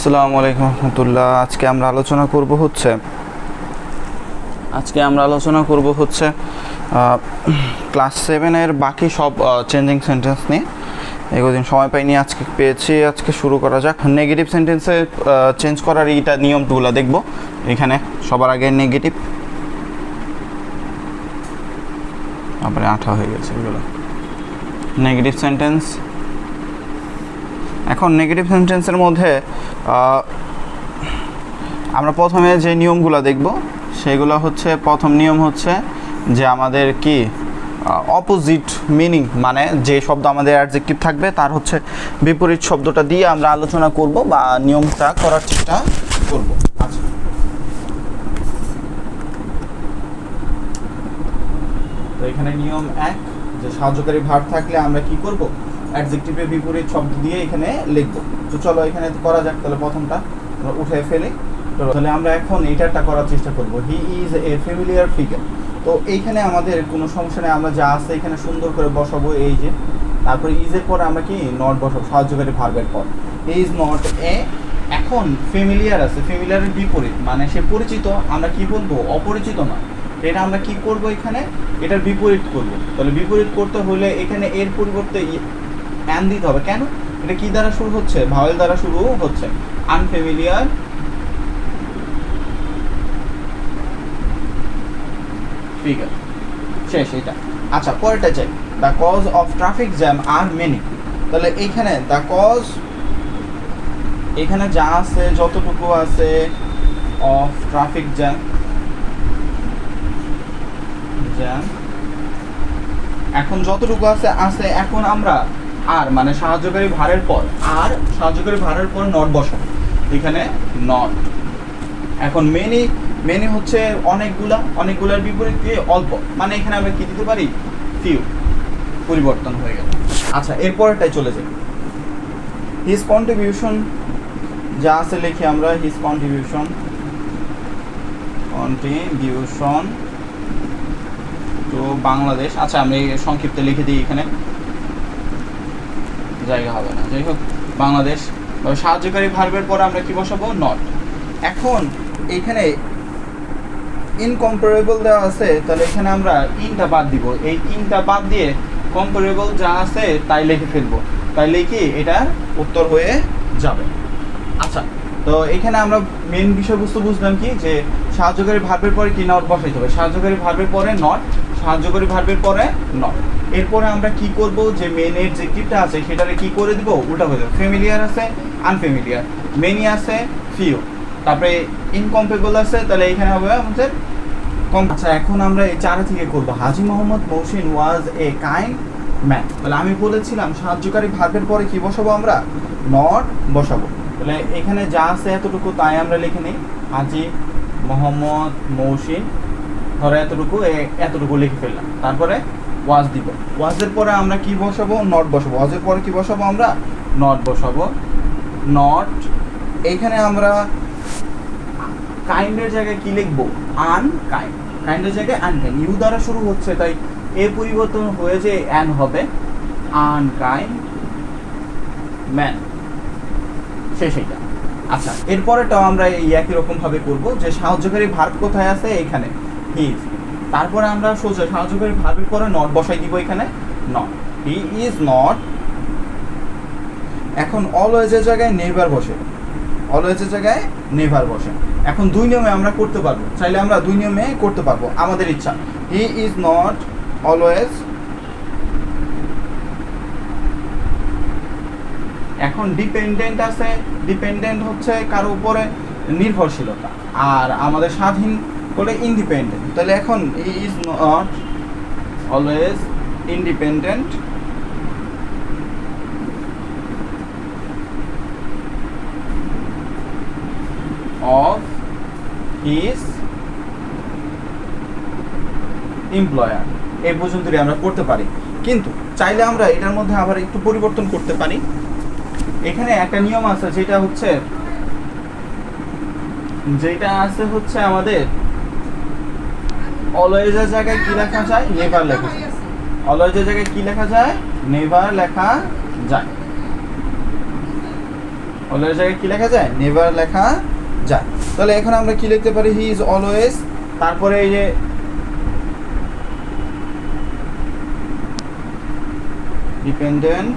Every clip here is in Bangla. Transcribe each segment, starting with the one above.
আসসালামু আলাইকুম রহমতুল্লাহ। আজকে আমরা আলোচনা করব হচ্ছে ক্লাস 7-এর বাকি সব চেঞ্জিং সেন্টেন্স নিয়ে। এগোদিন সময় পাইনি, আজকে পেয়েছি। আজকে শুরু করা যাক। নেগেটিভ সেন্টেন্সে চেঞ্জ করার এইটা নিয়মগুলো দেখব। এখানে সবার আগে নেগেটিভ, তারপরে 8 হয়ে গেছে এগুলো নেগেটিভ সেন্টেন্স। এখন নেগেটিভ সেন্টেন্সের মধ্যে আমরা প্রথমে যে নিয়মগুলো দেখব সেগুলো হচ্ছে, প্রথম নিয়ম হচ্ছে যে আমাদের কি অপোজিট মিনিং, মানে যে শব্দ আমাদের অ্যাডজেক্টিভ থাকবে তার হচ্ছে বিপরীত শব্দটা দিয়ে আমরা আলোচনা করব বা নিয়মটা করার চেষ্টা করব। আচ্ছা, তো এখানে নিয়ম 1, যে সাহায্যকারী ভার্ব থাকলে আমরা কি করব, অ্যাডজেক্টিভের বিপরীত শব্দ দিয়ে এখানে লিখব। তো চলো এখানে করা যাক। তাহলে প্রথমটা উঠে ফেলি। তাহলে আমরা এখন এইটাটা করার চেষ্টা করব। He is a familiar figure. তো এইখানে আমাদের কোনো সমস্যা নেই, আমরা যা আছে এখানে সুন্দর করে বসাবো। এই যে তারপরে ইজের পর আমরা কি নট বসাবো, সাহায্যকারী ভার্বের পর। হি ইজ নট এ, এখন ফ্যামিলিয়ার আছে, ফ্যামিলিয়ারের বিপরীত মানে সে পরিচিত, আমরা কি বলবো, অপরিচিত না। এটা আমরা কি করব, এখানে এটার বিপরীত করব। তাহলে বিপরীত করতে হলে এখানে এর পরিবর্তে অ্যান দিতে হবে। কেন? এটা কি দ্বারা শুরু হচ্ছে, ভাওয়েল দ্বারা শুরু হচ্ছে। আনফ্যামিলিয়ার ফিগার, শেষ এটা। আচ্ছা, পরেরটা চাই। The cause of traffic jam are many. তাহলে এইখানে দ্য কজ, এখানে যা আছে যতটুকু আছে অফ ট্রাফিক জ্যাম, এখন যতটুকু আছে আছে। এখন আমরা আর মানে সাহায্যকারী ভারের পর, আর সাহায্যকারী ভারের পর নট বসাবো, এখানে নট। এখন মেনি হচ্ছে অনেকগুলার বিপরীত দিয়ে অল্প, মানে এখানে আমরা কি দিতে পারি, ফিউ, পরিবর্তন হয়ে গেল। আচ্ছা, এরপরটাই চলে যাই। হিজ কন্ট্রিবিউশন যা আছে লিখি আমরা, হিজ কন্ট্রিবিউশন তো বাংলাদেশ। আচ্ছা, আমি সংক্ষিপ্ত লিখে দিই, এখানে জায়গা হবে না। যাই হোক, বাংলাদেশ। সাহায্যকারী ভার্বের পর আমরা কি বসাবো, নট। এখন এইখানে ইনকম্পারেবল দেওয়া আছে, তাহলে এখানে আমরা ইনটা বাদ দিব। এই ইনটা বাদ দিয়ে কম্পারেবল যা আছে তাই লিখে ফেলবো, তাই লিখে এটার উত্তর হয়ে যাবে। আচ্ছা, তো এখানে আমরা মেন বিষয়বস্তু বুঝলাম কি, যে সাহায্যকারী ভার্বের পরে কি নট বসাইতে হবে, সাহায্যকারী ভার্বের পরে নট, সাহায্যকারী ভার্বের পরে নট। এরপরে আমরা কি করব, যে মেনের যে কিপটা আছে সেটারে কি করে দিব, উল্টা হয়ে যাবে। ফ্যামিলিয়ার আছে, আনফ্যামিলিয়ার, মেনি আছে, ফিউ, তারপরে ইনকম্পেবল আছে, তাহলে এখানে হবে আমাদের কম। আচ্ছা, এখন আমরা এই 4 থেকে করব। হাজী মোহাম্মদ মহসিন ওয়াজ এ কাইন্ড ম্যান। তাহলে আমি বলেছিলাম সাহায্যকারী ভার্বের পরে কি বসাবো, আমরা নট বসাবো। তাহলে এখানে যা আছে এতটুকু তাই আমরা লিখে নিই। হাজী মোহাম্মদ মহসিন, ধরো এতটুকু লিখে ফেললাম। তারপরে ওয়াজ দিব। ওয়াজের পরে আমরা কি বসাবো, নট বসাবো। ওয়াজের পরে কি বসাবো, আমরা নট বসাবো, নট। এইখানে আমরা কাইন্ডের জায়গায় কি লিখবো, আনকাইন্ড। কাইন্ডের জায়গায় আনকাইন্ড, ইউ দ্বারা শুরু হচ্ছে তাই এ পরিবর্তন হয়ে যে অ্যান হবে, আনকাইন্ড ম্যান, শেষ এইটা। আচ্ছা, এরপরেটাও আমরা এই একই রকম ভাবে করব, যে সাহায্যকারী ভার্ব কোথায় আছে, এখানে হিজ। তারপরে আমরা সোজা সাহায্যকারী ভার্বের পরে নট বসাই দিব, এখানে নট, হি ইজ নট। এখন অলওয়েজের জায়গায় নেভার বসে, অলওয়েজের জায়গায় নেভার বসে। এখন 2 নিয়মে আমরা করতে পারবো, চাইলে আমরা 2 নিয়মে করতে পারবো, আমাদের ইচ্ছা। He is not always. এখন ডিপেন্ডেন্ট আছে, ডিপেন্ডেন্ট হচ্ছে কারো উপরে নির্ভরশীলতা, আর আমাদের স্বাধীন বলে ইন্ডিপেন্ডেন্ট। তাহলে এখন he is not always independent of his employer। এই পর্যন্তই আমরা করতে পারি, কিন্তু চাইলে আমরা এটার মধ্যে আবার একটু পরিবর্তন করতে পারি। এখানে একটা নিয়ম আছে, যেটা হচ্ছে আমাদের অলওয়েজের জায়গায় কি লেখা যায়, নেভার লেখা যায়। অলওয়েজের জায়গায় কি লেখা যায়, নেভার লেখা যায়। অলওয়েজ জায়গায় কি লেখা যায়? নেভার লেখা যায়। তাহলে এখন আমরা কি লিখতে পারি? হি ইজ অলওয়েজ, তারপরে এই যে ডিপেন্ডেন্ট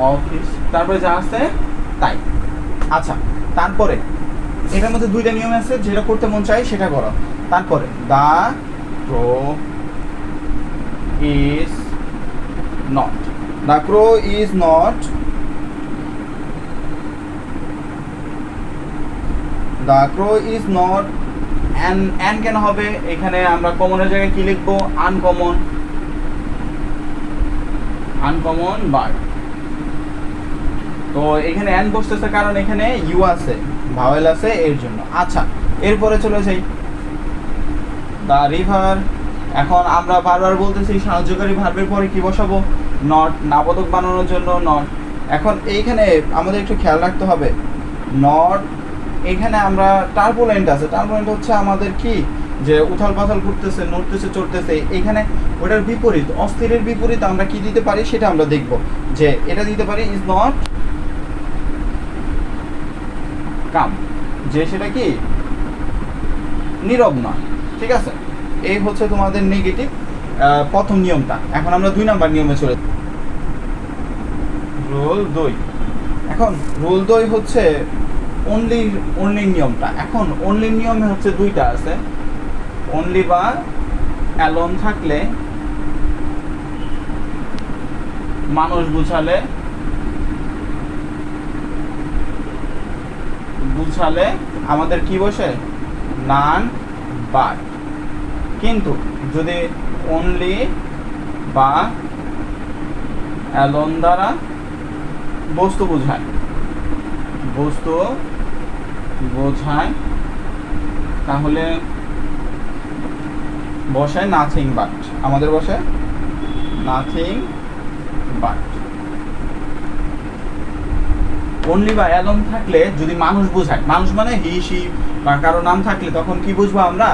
অফ হিজ, তারপরে যা আছে তাই। আচ্ছা, তারপরে এটার মধ্যে দুইটা নিয়ম আছে, যেটা করতে মন চাই সেটা করো। তারপরে the crow is not, the crow is not, the crow is not, an কেন হবে? এখানে আমরা কমনের জায়গায় কি লিখবো? Uncommon, uncommon bird. তো এখানে অ্যান বসতেছে কারণ এখানে ইউ আছে, ভাওয়েল আছে, এর জন্য। আচ্ছা, এরপরে চলে যাই দ্য রিভার। এখন আমরা বারবার বলতেছি সাহায্যকারী ভার্বের পরে কি বসাবো? নট, নাবোধক বানানোর জন্য নট। এখন এইখানে আমাদের একটু খেয়াল রাখতে হবে, নট এখানে আমরা টার্বুলেন্ট আছে, টার্বুলেন্ট হচ্ছে আমাদের কি, যে উথাল পাথাল করতেছে, নড়তেছে, চড়তেছে, এখানে ওটার বিপরীত, অস্থিরের বিপরীত আমরা কি দিতে পারি সেটা আমরা দেখব। যে এটা দিতে পারি ইজ নট কাম, যে সেটা কি নীরব নয়। ঠিক আছে, এই হচ্ছে তোমাদের নেগেটিভ প্রথম নিয়মটা। এখন আমরা 2 নাম্বার নিয়মে চলে। রুল 2। এখন রুল 2 হচ্ছে অনলি নিয়মটা। এখন অনলি নিয়মে হচ্ছে দুইটা আছে, অনলি বা অ্যালোন থাকলে মানুষ বুঝালে আমাদের কি বসে? None but. কিন্তু যদি অনলি বা অ্যালোন দ্বারা বস্তু বোঝায় তাহলে বসে নাথিং বাট, আমাদের বসে নাথিং বাট। অনলি বা অ্যালোন থাকলে যদি মানুষ বোঝায়, মানুষ মানে হি সি বা কারো নাম থাকলে তখন কি বুঝবো আমরা?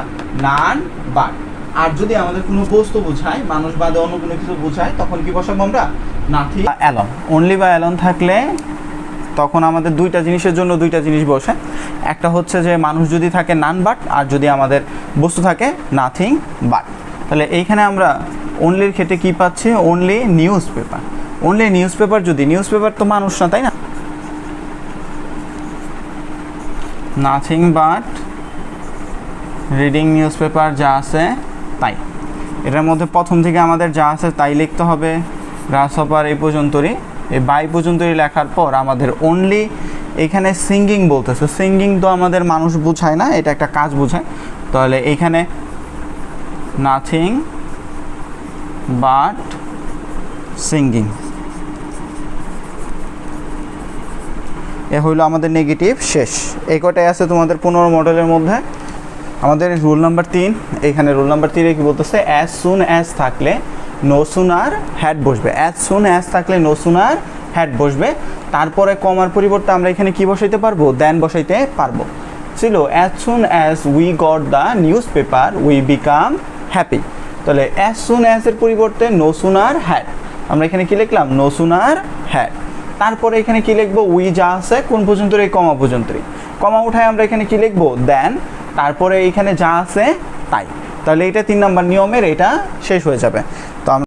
None but. আর যদি আমাদের কোনো বস্তু বোঝায়, মানুষ বাদে অন্য কোনো কিছু বোঝায়, তখন কি বসাবো আমরা? Nothing alone. অনলি বা অ্যালোন থাকলে তখন আমাদের দুইটা জিনিসের জন্য দুইটা জিনিস বসে। একটা হচ্ছে যে মানুষ যদি থাকে নান বাট, আর যদি আমাদের বস্তু থাকে নাথিং বাট। তাহলে এইখানে আমরা অনলির ক্ষেত্রে কি পাচ্ছি? Only news paper. Only news paper, যদি নিউজ পেপার তো মানুষ না, তাই না? Nothing but reading news paper, যা আছে তাই। এটার মধ্যে প্রথম থেকে আমাদের যা আছে তাই লিখতে হবে। গ্রাসহপার এই পর্যন্তই, এই বাই পর্যন্তই লেখার পর আমাদের অনলি এখানে সিঙ্গিং বলতেছে। সিঙ্গিং তো আমাদের মানুষ বোঝায় না, এটা একটা কাজ বোঝায়। তাহলে এইখানে নাথিং বাট সিঙ্গিং, এ হইল আমাদের নেগেটিভ। শেষ। এই কটাই আছে তোমাদের 15 মডেলের মধ্যে। আমাদের রুল নাম্বার 3, এখানে রুল নাম্বার 3 কি বলতেছে? অ্যাজ সুন অ্যাজ থাকলে নো সুনার হ্যাড বসবে। অ্যাজ সুন অ্যাজ থাকলে নো সুনার হ্যাড বসবে। তারপরে কমার পরিবর্তে আমরা এখানে কি বসাইতে পারবো? দেন বসাইতে পারবো। ছিল as soon as we got the newspaper we became happy. তাহলে অ্যাজ সুন অ্যাজ এর পরিবর্তে নো সুনার হ্যাড, আমরা এখানে কি লিখলাম? No sooner had. তারপরে এখানে কি লিখবো? উই যা আছে কোন পর্যন্ত? এই কমা পর্যন্ত। কমা উঠায় আমরা এখানে কি লিখবো? দেন। তারপরে এখানে যা আছে তাই। তাহলে এটা 3 নাম্বার নিয়মের এটা শেষ হয়ে যাবে। তো